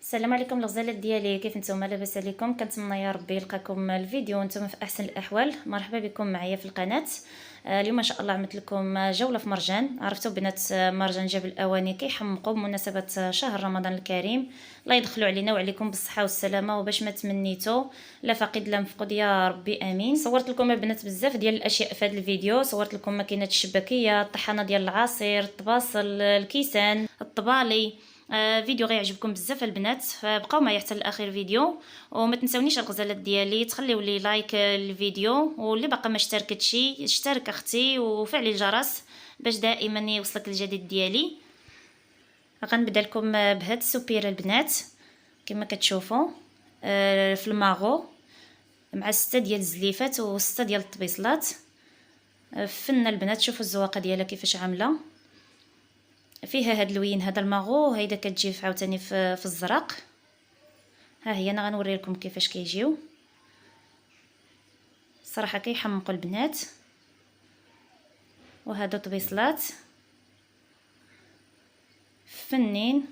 السلام عليكم الغزالات ديالي، كيف نتوما؟ لاباس عليكم؟ كنتمنى يا ربي يلقاكم الفيديو وانتم في احسن الاحوال. مرحبا بكم معايا في القناه. اليوم ان شاء الله عملت لكم جوله في مرجان. عرفتوا بنات مرجان جبل الاواني كيحمقوا بمناسبه شهر رمضان الكريم. الله يدخلوا علينا وعليكم بالصحه والسلامه وباش ما تمنيتوا لا فقيد لا مفقود يا ربي امين. صورت لكم البنات بزاف ديال الاشياء في هذا الفيديو. صورت لكم ماكينات الشباكيه، الطحانه ديال العصير، الطباصل، الكيسان، الطبالي. فيديو غيعجبكم بزاف البنات، فبقاو معايا حتى لاخر فيديو. وما تنساونيش الغزالات ديالي تخليو لي لايك للفيديو، واللي باقا ما اشتركتش اشترك اختي وفعلي الجرس باش دائما يوصلك الجديد ديالي. غنبدا لكم بهاد السوبيره البنات كما كتشوفوا، في الماغو مع 6 ديال الزليفات و6 ديال الطبيصلات. فن البنات، شوفوا الزواقه ديالها كيفاش عامله. فيها هاد اللوين، هذا الماغو، هيدا كتجي عاوتاني في الزرق. ها هي انا غنوري لكم كيفاش كيجيو. صراحه كيحمقوا البنات. وهادو طبيصلات فنين.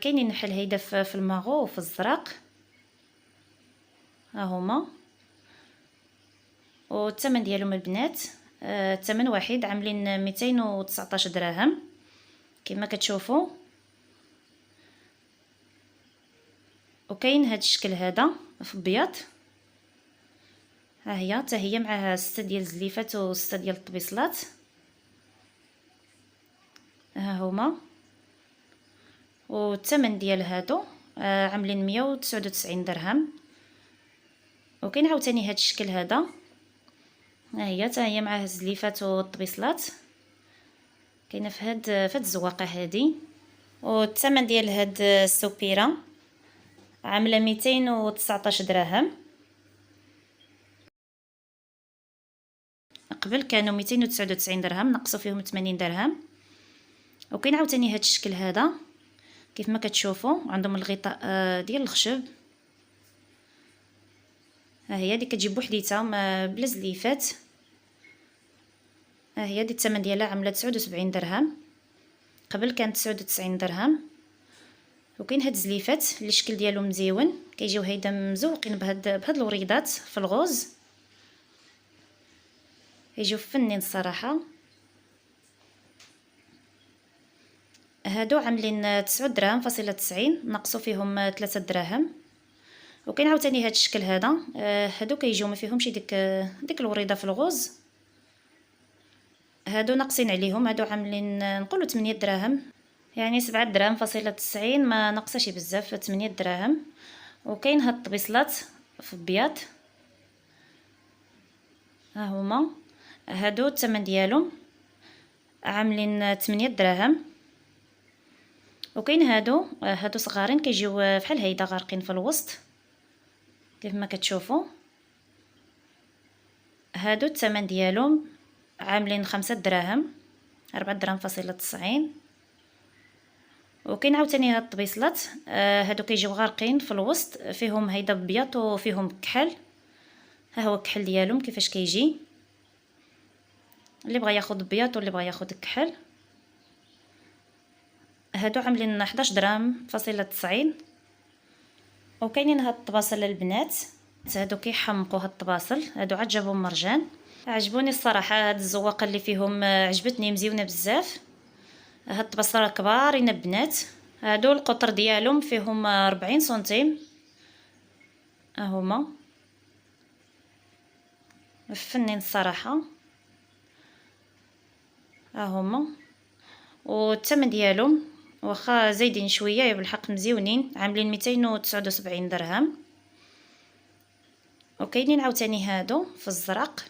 كاينين بحال هيدا في الماغو وفي الزرق. ها هما والثمن ديالهم البنات. الثمن واحد عاملين 219 درهم كما كتشوفوا. وكاين هاد الشكل هذا في ابيض. ها هي حتى هي معها 6 ديال الزليفات و6 ديال الطبيصلات. ها هما والثمن ديال هادو عاملين 199 درهم. وكاين عاوتاني هاد الشكل هذا. ها هي حتى هي معها الزليفات والطبيصلات، كاينه في هاد الزواقه هادي. والثمن ديال هاد السوبيره عامله 219 درهم. قبل كانوا 299 درهم، نقصوا فيهم 80 درهم. وكاين عاوتاني هاد الشكل هذا كيف ما كتشوفوا، عندهم الغطاء ديال الخشب. ها هي دي كتجي بوحديتها بلا زليفات. ها هي دي الثمن ديالها عامله 79 درهم، قبل كانت 99 درهم. وكاين هاد الزليفات اللي الشكل ديالهم مزيون، كيجيو هيدا مزوقين بهاد الوريضات في الغوز، يجيو فنين الصراحه. هادو عاملين 9 دراهم فاصله 90، نقصوا فيهم 3 دراهم. وكاين عاوتاني هاد الشكل هذا. هادو كيجيو ما فيهمش ديك الوريضه في الغوز. هادو ناقصين عليهم، هادو عاملين نقولوا 8 دراهم، يعني 7 دراهم فاصله 90، ما نقصش بزاف، 8 دراهم. وكاين هاد الطبيصلات في ابيض. ها هما هادو الثمن ديالهم عاملين 8 دراهم. وكاين هادو صغارين كيجيو بحال هيدا غارقين في الوسط كيف ما كتشوفوا. هادو الثمن ديالهم عاملين 5 دراهم، 4 دراهم فاصله 90. وكاين عاوتاني هاد الطبيصلات. هادو كيجيو غارقين في الوسط، فيهم هيدا بياط وفيهم كحل. ها هو الكحل ديالهم كيفاش كيجي، اللي بغى ياخذ بياط واللي بغى ياخذ كحل. هادو عاملين 11 دراهم فاصله 90. وكاينين هاد الطباصل البنات، هادو كيحمقوا هاد الطباصل، هادو عاد جابهم مرجان. عجبوني الصراحه هاد الزواقه اللي فيهم، عجبتني مزيونه بزاف. هاد الطباصل كبارين البنات، هادو القطر ديالهم فيهم 40 سنتيم. ها هما فنين الصراحه. ها هما والثمن ديالهم واخا زايدين شويه بالحق مزيونين، عاملين 279 درهم. وكاينين عاوتاني هادو في الزرق،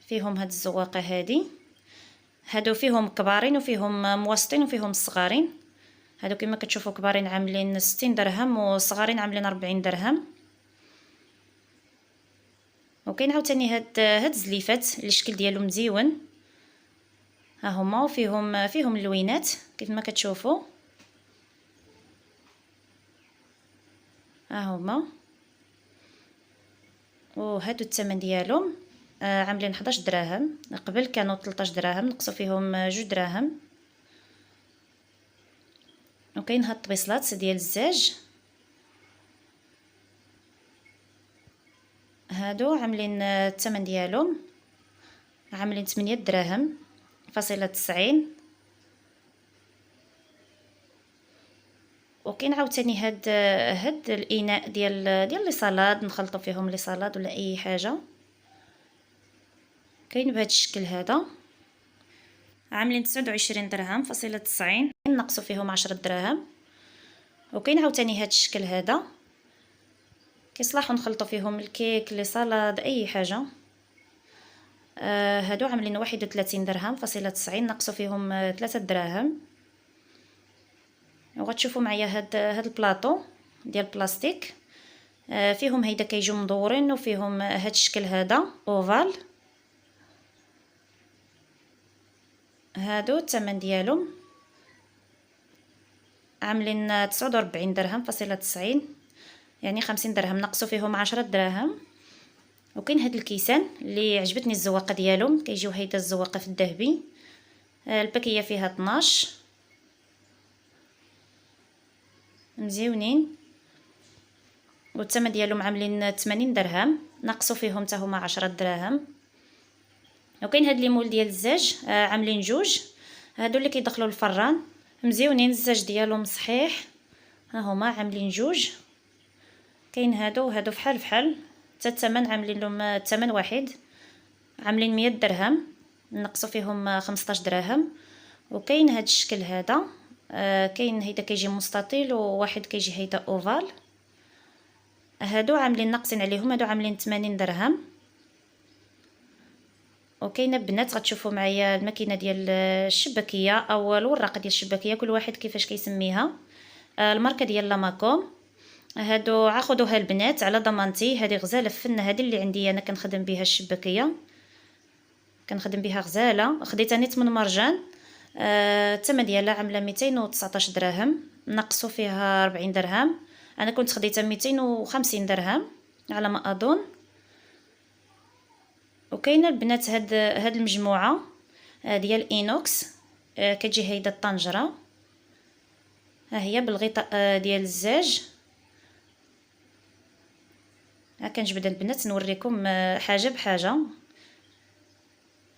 فيهم هاد الزواقه هادي. هادو فيهم كبارين وفيهم موسطين وفيهم صغارين. هادو كما كتشوفوا كبارين عاملين 60 درهم وصغارين عاملين 40 درهم. وكاين عاوتاني هاد الزليفات اللي الشكل ديالهم مزيون. ها هما وفيهم اللوينات كيف ما كتشوفوا. ها هما وهادو الثمن ديالهم عاملين 11 دراهم، قبل كانوا 13 دراهم، نقصوا فيهم 2 دراهم. وكاين هاد الطبيصلات ديال الزاج، هادو عاملين الثمن ديالهم عاملين 8 دراهم فاصلة 90. وكاين عاوتاني هاد الاناء ديال لي صالاد نخلطوا فيهم لي صالاد ولا اي حاجه، كاين بهذا الشكل هذا عاملين 29 درهم فاصلة 90، نقصوا فيهم 10 دراهم. وكاين عاوتاني هاد الشكل هذا كيصلحوا نخلطوا فيهم الكيك لي صالاد اي حاجه. هادو عاملين 31 درهم فاصلة 90، نقصوا فيهم 3 دراهم. وغتشوفوا معايا هاد البلاطو ديال البلاستيك، فيهم هيدا كيجيو مدورين وفيهم هاد الشكل هذا اوفال. هادو الثمن ديالهم عاملين 49 درهم فاصلة 90، يعني 50 درهم نقصوا فيهم 10 دراهم. وكاين هاد الكيسان اللي عجبتني الزواقه ديالهم، كيجيو هيدا الزواقه في الذهبي، الباكيه فيها 12 مزيونين، والثمن ديالهم عاملين 80 درهم نقصوا فيهم حتى هما 10 دراهم. وكاين هاد ليمول ديال الزاج عاملين جوج، هادو اللي كيدخلوا الفران مزيونين، الزاج ديالهم صحيح، ها هما عاملين جوج. كاين هادو وهادو فحال فحال، حتى الثمن عاملين لهم الثمن واحد، عاملين 100 درهم نقصوا فيهم 15 دراهم. وكاين هاد الشكل هذا، كاين هيدا كيجي مستطيل وواحد كيجي هيدا اوفال، هادو عاملين ناقصين عليهم، هادو عاملين 80 درهم. وكاينه بنات غتشوفوا معايا الماكينه ديال الشباكيه او الوراقه ديال الشباكيه، كل واحد كيفاش كيسميها، الماركه ديال لاماكوم. هادو عاخذوها البنات على ضمانتي، هذه غزاله فن، هذه اللي عندي انا كنخدم بها الشباكيه، كنخدم بها غزاله، خديتها نيت من مرجان. الثمن ديالها عامله 219 درهم نقصوا فيها 40 درهم، انا كنت خديتها 250 درهم على ما اظن. وكاينه البنات هاد المجموعه ديال اينوكس، كتجي هيدا الطنجره، ها هي بالغطاء ديال الزاج. ها كنجبد البنات نوريكم حاجه بحاجه.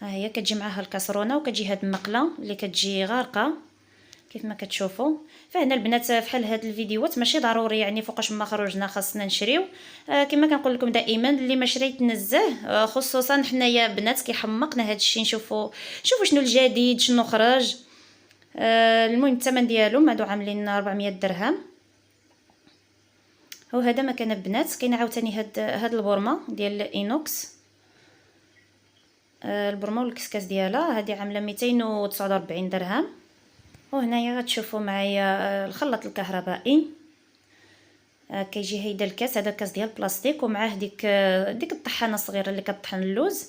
ها هي كتجي معاها الكاسرونه، وكتجي هاد المقله اللي كتجي غارقه كيف ما كتشوفوا. فهنا البنات فحال هاد الفيديوهات ماشي ضروري يعني فوقاش ما خرجنا خاصنا نشريو، كما كنقول لكم دائما اللي ما شريت نزه، خصوصا حنايا بنات كيحمقنا هاد الشيء، نشوفوا شنو الجديد شنو خرج. المهم الثمن ديالهم هادو عاملين 400 درهم. وهذا مكان البنات كاين عاوتاني هاد البورمه ديال اينوكس، البرمه والكسكاس ديالها هذه عامله 249 درهم. وهنايا غتشوفوا معايا الخلاط الكهربائي، كيجي هيدا الكاس، هذا الكاس ديال البلاستيك ومعاه ديك الطحانه الصغيره اللي كطحن اللوز،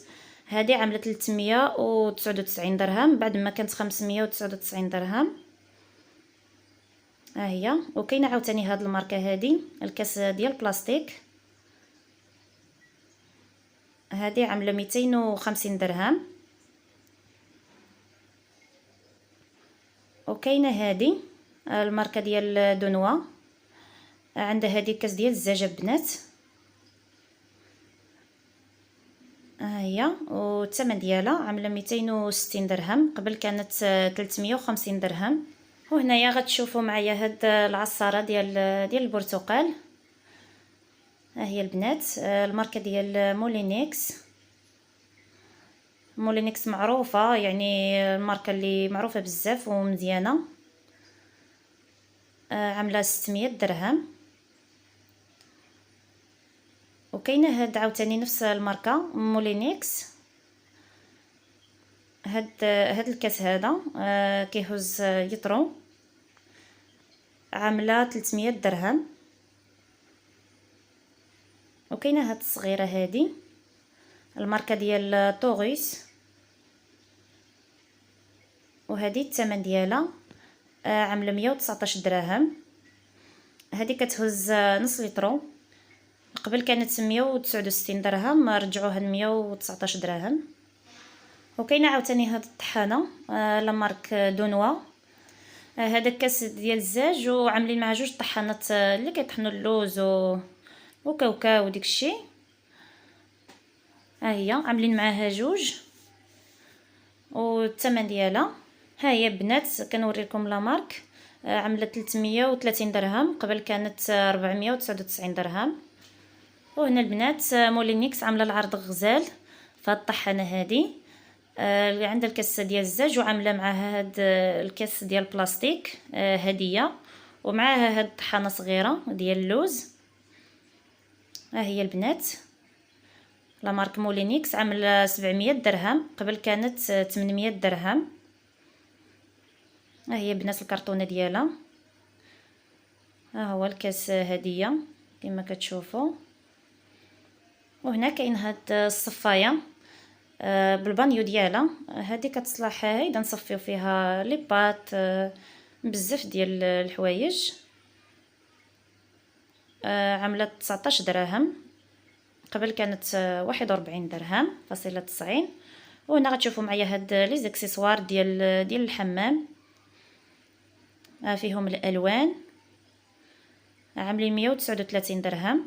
هذه عامله 399 درهم بعد ما كانت 599 درهم. ها هي. وكاينه عاوتاني هاد الماركه، هذه الكاس ديال البلاستيك، هذه عامله 250 درهم. وكاينه هذه الماركه ديال دونوا، عندها هذه كاس ديال الزجاج بنات، ها هي، والثمن ديالها عامله 260 درهم، قبل كانت 350 درهم. وهنايا غتشوفوا معايا هاد العصاره ديال البرتقال، ها هي البنات، الماركه ديال مولينيكس معروفه، يعني الماركه اللي معروفه بزاف ومزيانه، عامله 600 درهم. وكاينه هاد عاوتاني نفس الماركه مولينيكس، هاد الكاس هذا كيهز يطرو، عامله 300 درهم. وكاينه هاد الصغيره هادي الماركه ديال طوغيس، وهذه الثمن ديالها عامله 119 درهم، هذه كتهز نص لترو، قبل كانت 169 درهم رجعوها ل 119 درهم. وكاينه عاوتاني هاد الطحانه لا مارك دونوا، هذا كاس ديال الزاج وعاملين معاه جوج طحانات اللي كيطحنوا اللوز وكاوكاو وديكشي. ها هي عاملين معاها جوج والثمن ديالها. ها هي بنات كنوريكم لا مارك. عامله 330 درهم، قبل كانت 499 درهم. وهنا البنات مولينيكس عامله العرض غزال فهاد الطحانه هادي. عندها الكاس ديال الزاج وعامله معاها هاد الكاس ديال البلاستيك هديه، ومعاها هاد الطحانه صغيره ديال اللوز. ها هي البنات لا مارك مولينيكس عامله 700 درهم، قبل كانت 800 درهم. ها هي بنات الكرتونه ديالها. ها هو الكاس هديه كما كتشوفوا. وهنا كاين هاد الصفايه بالبانيو ديالها. هذه كتصلح هيدا نصفيو فيها لي بات بزاف ديال الحوايج. عامله 19 درهم، قبل كانت 41 درهم فاصله 90. وهنا غتشوفوا معايا هاد لي زاكسيسوار ديال الحمام. فيهم الالوان عاملين 139 درهم.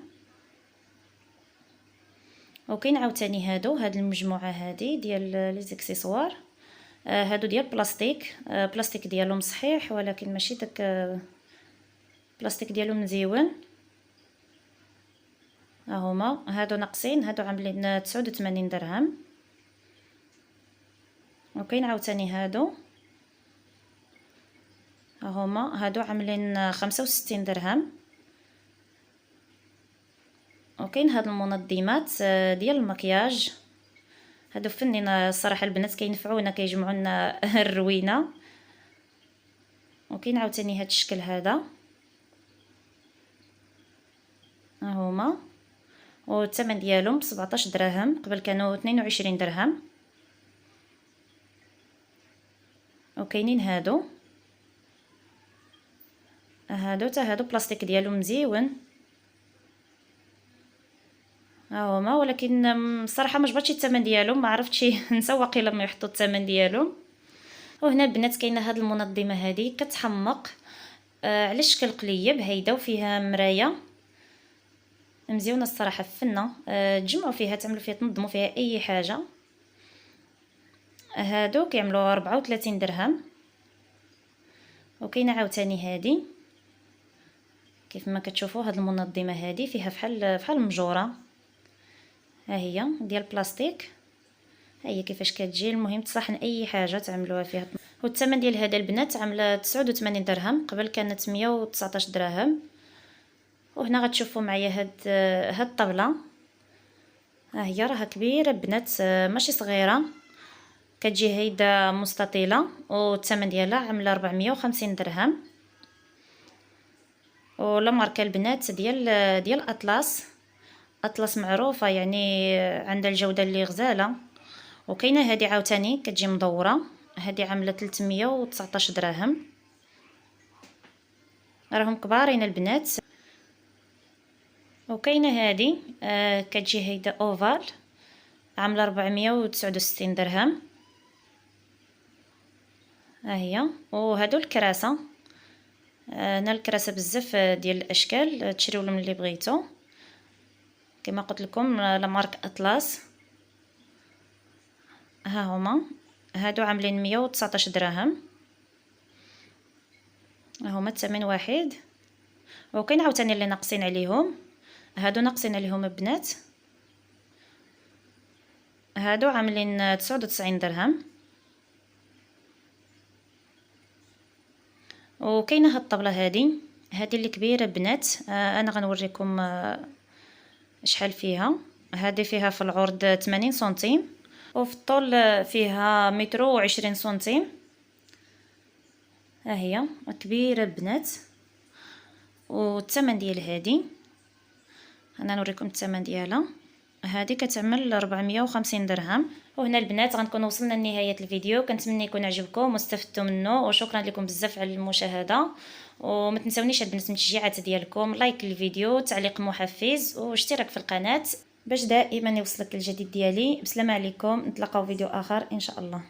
وكاين عاوتاني هاد المجموعه هادي ديال لي زاكسيسوار. هادو ديال بلاستيك. بلاستيك ديالهم صحيح ولكن ماشي داك بلاستيك ديالهم مزيون. ها هما هادو ناقصين، هادو عاملين 89 درهم. وكاين عاوتاني هادو، ها هما هادو عاملين 65 درهم. وكاين هاد المنظمات ديال المكياج. هادو فنينه الصراحه البنات كينفعونا كيجمعوا لنا الروينه. وكاين عاوتاني هاد الشكل هذا، ها هما والثمن ديالهم 17 درهم، قبل كانوا 22 درهم. وكاينين هادو حتى هادو بلاستيك ديالهم مزيون. ها هما ولكن الصراحه ما جبرتش الثمن ديالهم، ما عرفتش نسوق الا ما يحطوا الثمن ديالهم. وهنا البنات كاينه هاد المنظمه هذه كتحمق على شكل قليب هيدا، وفيها مرايه مزيونه الصراحه فنه. تجمعوا فيها تعملوا فيها تنظموا فيها اي حاجه. هادو كيعملوا 34 درهم. وكاينه عاوتاني هادي كيف ما كتشوفوا. هاد المنظمه هذه فيها فحال المجوره. ها هي ديال البلاستيك. ها هي كيفاش كتجي. المهم تصحن اي حاجه تعملوها فيها. والثمن ديال هذا البنات عامله 89 درهم، قبل كانت 119 درهم. وهنا غتشوفوا معايا هاد الطبله. ها هي راها كبيره بنات ماشي صغيره. كتجي هيدا مستطيله والثمن ديالها عامله 450 درهم. ولا ماركه البنات ديال اطلس معروفه يعني عندها الجوده اللي غزاله. وكاينه هذه عاوتاني كتجي مدوره، هذه عامله 319 درهم. راهم كبارين البنات. وكاينه هذه كتجي هيدا اوفال عامله 469 درهم. ها هي. وهادو الكراسه. هنا الكراسه بزاف ديال الاشكال، تشريو لهم اللي بغيتو. كما قلت لكم لا مارك اطلس. ها هما هادو عاملين 119 درهم. ها هما الثمن واحد. وكاين عاوتاني اللي ناقصين عليهم. هادو ناقصين عليهم البنات. هادو عاملين 99 درهم. وكاينه هاد الطبله هذه اللي كبيره بنات. انا غنوريكم شحال فيها. هذه فيها في العرض 80 سنتيم، وفي الطول فيها 120 سنتيم. ها هي كبيره بنات. والثمن ديال هذه انا نوريكم الثمن ديالها. هذه كتعمل 450 درهم. وهنا البنات غنكون وصلنا لنهايه الفيديو. كنتمنى يكون عجبكم واستفدتوا منه، وشكرا لكم بزاف على المشاهده. وما تنسونيش البنات من التشجيعات ديالكم، لايك للفيديو، تعليق محفز، واشتراك في القناه باش دائما يوصلك الجديد ديالي. بسلامه عليكم، نتلاقاو فيديو اخر ان شاء الله.